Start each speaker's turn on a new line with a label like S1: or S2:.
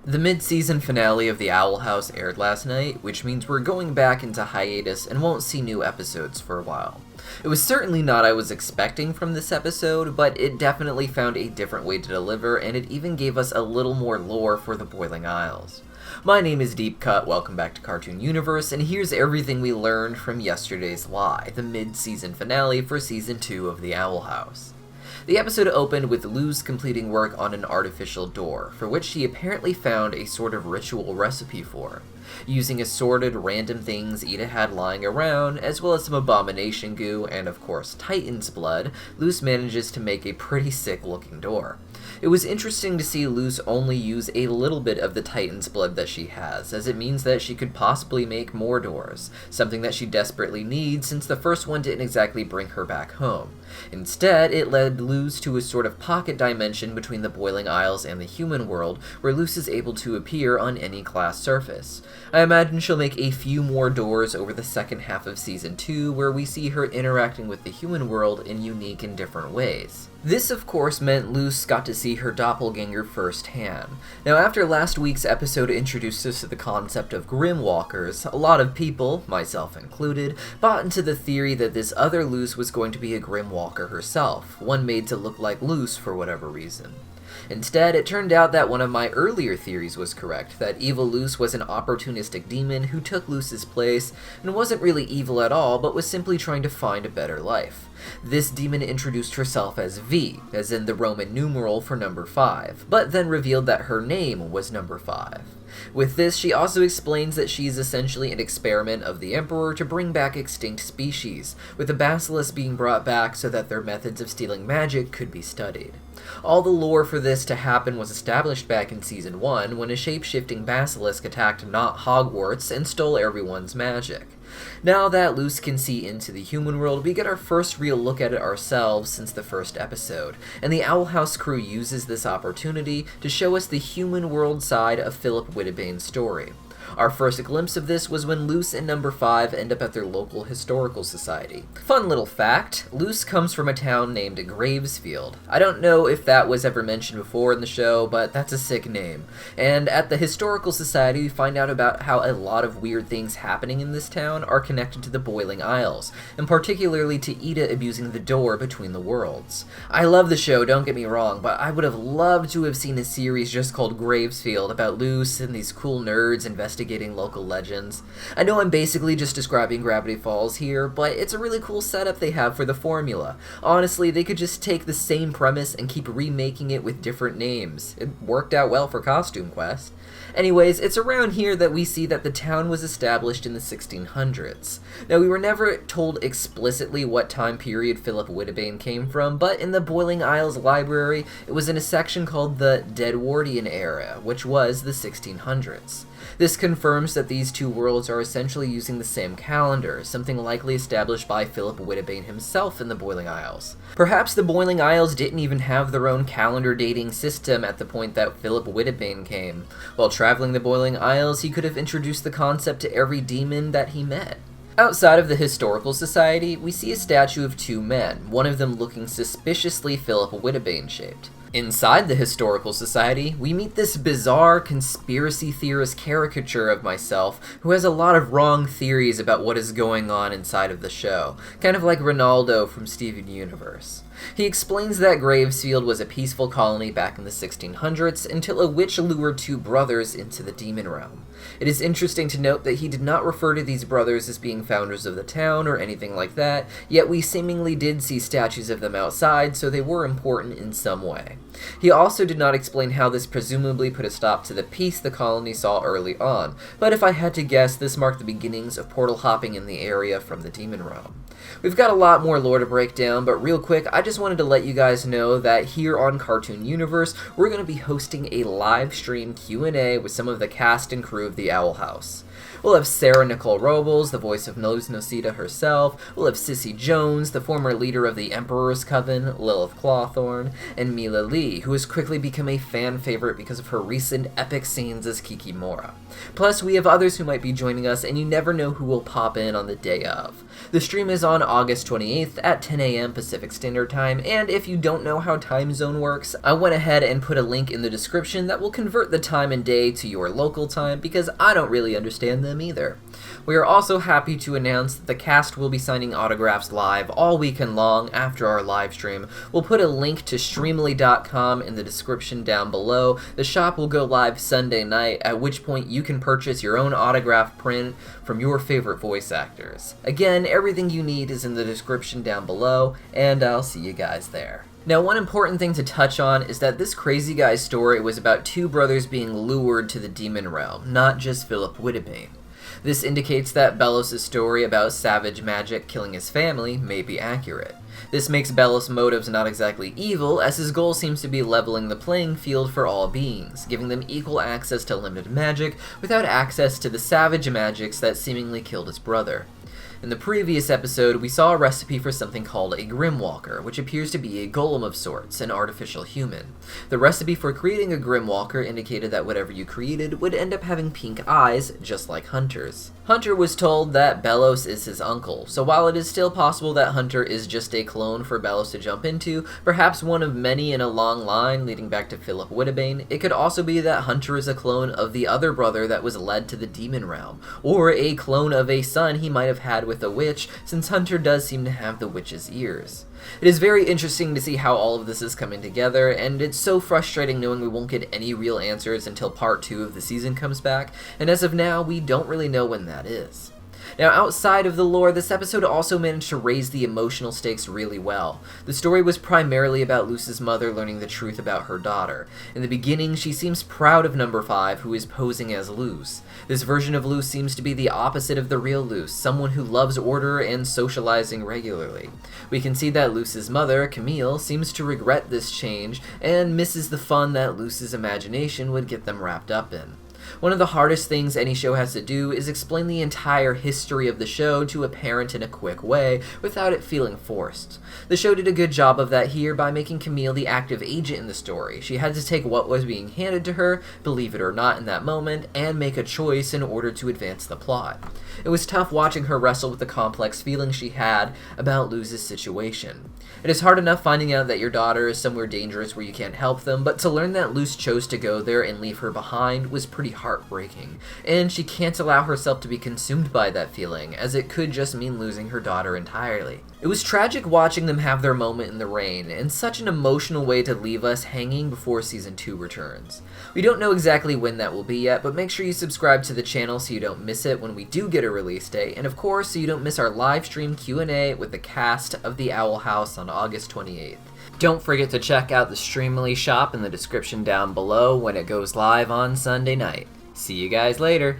S1: The mid-season finale of The Owl House aired last night, which means we're going back into hiatus and won't see new episodes for a while. It was certainly not what I was expecting from this episode, but it definitely found a different way to deliver, and it even gave us a little more lore for the Boiling Isles. My name is Deepcut, welcome back to Cartoon Universe, and here's everything we learned from yesterday's Lie, the mid-season finale for Season 2 of The Owl House. The episode opened with Luz completing work on an artificial door, for which she apparently found a sort of ritual recipe for. Using assorted random things Ida had lying around, as well as some abomination goo and of course Titan's blood, Luz manages to make a pretty sick looking door. It was interesting to see Luz only use a little bit of the Titan's blood that she has, as it means that she could possibly make more doors, something that she desperately needs since the first one didn't exactly bring her back home. Instead, it led Luz to a sort of pocket dimension between the Boiling Isles and the human world, where Luz is able to appear on any glass surface. I imagine she'll make a few more doors over the second half of Season 2, where we see her interacting with the human world in unique and different ways. This, of course, meant Luz got to see her doppelganger firsthand. Now, after last week's episode introduced us to the concept of Grimwalkers, a lot of people, myself included, bought into the theory that this other Luz was going to be a Grimwalker herself, one made to look like Luz for whatever reason. Instead, it turned out that one of my earlier theories was correct, that evil Luz was an opportunistic demon who took Luz's place and wasn't really evil at all, but was simply trying to find a better life. This demon introduced herself as V, as in the Roman numeral for number 5, but then revealed that her name was number 5. With this, she also explains that she is essentially an experiment of the Emperor to bring back extinct species, with the Basilisk being brought back so that their methods of stealing magic could be studied. All the lore for this to happen was established back in Season 1 when a shape-shifting basilisk attacked not Hogwarts and stole everyone's magic. Now that Luz can see into the human world, we get our first real look at it ourselves since the first episode, and the Owl House crew uses this opportunity to show us the human world side of Philip Whittibane's story. Our first glimpse of this was when Luz and number 5 end up at their local historical society. Fun little fact, Luz comes from a town named Gravesfield. I don't know if that was ever mentioned before in the show, but that's a sick name. And at the historical society, we find out about how a lot of weird things happening in this town are connected to the Boiling Isles, and particularly to Ida abusing the door between the worlds. I love the show, don't get me wrong, but I would have loved to have seen a series just called Gravesfield about Luz and these cool nerds investigating local legends. I know I'm basically just describing Gravity Falls here, but it's a really cool setup they have for the formula. Honestly, they could just take the same premise and keep remaking it with different names. It worked out well for Costume Quest. Anyways, it's around here that we see that the town was established in the 1600s. Now, we were never told explicitly what time period Philip Whittibane came from, but in the Boiling Isles library, it was in a section called the Deadwardian era, which was the 1600s. This confirms that these two worlds are essentially using the same calendar, something likely established by Philip Whittibane himself in the Boiling Isles. Perhaps the Boiling Isles didn't even have their own calendar dating system at the point that Philip Whittibane came. While traveling the Boiling Isles, he could have introduced the concept to every demon that he met. Outside of the Historical Society, we see a statue of two men, one of them looking suspiciously Philip Whittibane shaped. Inside the Historical Society, we meet this bizarre conspiracy theorist caricature of myself who has a lot of wrong theories about what is going on inside of the show, kind of like Ronaldo from Steven Universe. He explains that Gravesfield was a peaceful colony back in the 1600s until a witch lured two brothers into the demon realm. It is interesting to note that he did not refer to these brothers as being founders of the town or anything like that, yet we seemingly did see statues of them outside, so they were important in some way. He also did not explain how this presumably put a stop to the peace the colony saw early on, but if I had to guess, this marked the beginnings of portal hopping in the area from the demon realm. We've got a lot more lore to break down, but real quick, I just wanted to let you guys know that here on Cartoon Universe, we're going to be hosting a live stream Q&A with some of the cast and crew of The Owl House. We'll have Sarah Nicole Robles, the voice of Nosita herself. We'll have Sissy Jones, the former leader of the Emperor's Coven, Lilith Clawthorn, and Mila Lee, Hailey, who has quickly become a fan favorite because of her recent epic scenes as Kikimora. Plus, we have others who might be joining us, and you never know who will pop in on the day of. The stream is on August 28th at 10 a.m. Pacific Standard Time, and if you don't know how time zone works, I went ahead and put a link in the description that will convert the time and day to your local time, because I don't really understand them either. We are also happy to announce that the cast will be signing autographs live all weekend long after our live stream. We'll put a link to streamly.com in the description down below. The shop will go live Sunday night, at which point you can purchase your own autograph print from your favorite voice actors. Again, everything you need is in the description down below, and I'll see you guys there. Now, one important thing to touch on is that this crazy guy's story was about two brothers being lured to the demon realm, not just Philip Whittibane. This indicates that Belos' story about savage magic killing his family may be accurate. This makes Belos' motives not exactly evil, as his goal seems to be leveling the playing field for all beings, giving them equal access to limited magic without access to the savage magics that seemingly killed his brother. In the previous episode, we saw a recipe for something called a Grimwalker, which appears to be a golem of sorts, an artificial human. The recipe for creating a Grimwalker indicated that whatever you created would end up having pink eyes, just like Hunter's. Hunter was told that Belos is his uncle, so while it is still possible that Hunter is just a clone for Belos to jump into, perhaps one of many in a long line leading back to Philip Whittibane, it could also be that Hunter is a clone of the other brother that was led to the demon realm, or a clone of a son he might have had with a witch, since Hunter does seem to have the witch's ears. It is very interesting to see how all of this is coming together, and it's so frustrating knowing we won't get any real answers until part 2 of the season comes back, and as of now, we don't really know when that is. Now, outside of the lore, this episode also managed to raise the emotional stakes really well. The story was primarily about Luz's mother learning the truth about her daughter. In the beginning, she seems proud of Number 5, who is posing as Luz. This version of Luz seems to be the opposite of the real Luz, someone who loves order and socializing regularly. We can see that Luz's mother, Camille, seems to regret this change and misses the fun that Luz's imagination would get them wrapped up in. One of the hardest things any show has to do is explain the entire history of the show to a parent in a quick way without it feeling forced. The show did a good job of that here by making Camille the active agent in the story. She had to take what was being handed to her, believe it or not in that moment, and make a choice in order to advance the plot. It was tough watching her wrestle with the complex feelings she had about Luz's situation. It is hard enough finding out that your daughter is somewhere dangerous where you can't help them, but to learn that Luz chose to go there and leave her behind was pretty heartbreaking, and she can't allow herself to be consumed by that feeling, as it could just mean losing her daughter entirely. It was tragic watching them have their moment in the rain, and such an emotional way to leave us hanging before Season 2 returns. We don't know exactly when that will be yet, but make sure you subscribe to the channel so you don't miss it when we do get a release date, and of course so you don't miss our live stream Q&A with the cast of The Owl House on August 28th. Don't forget to check out the Streamly shop in the description down below when it goes live on Sunday night. See you guys later!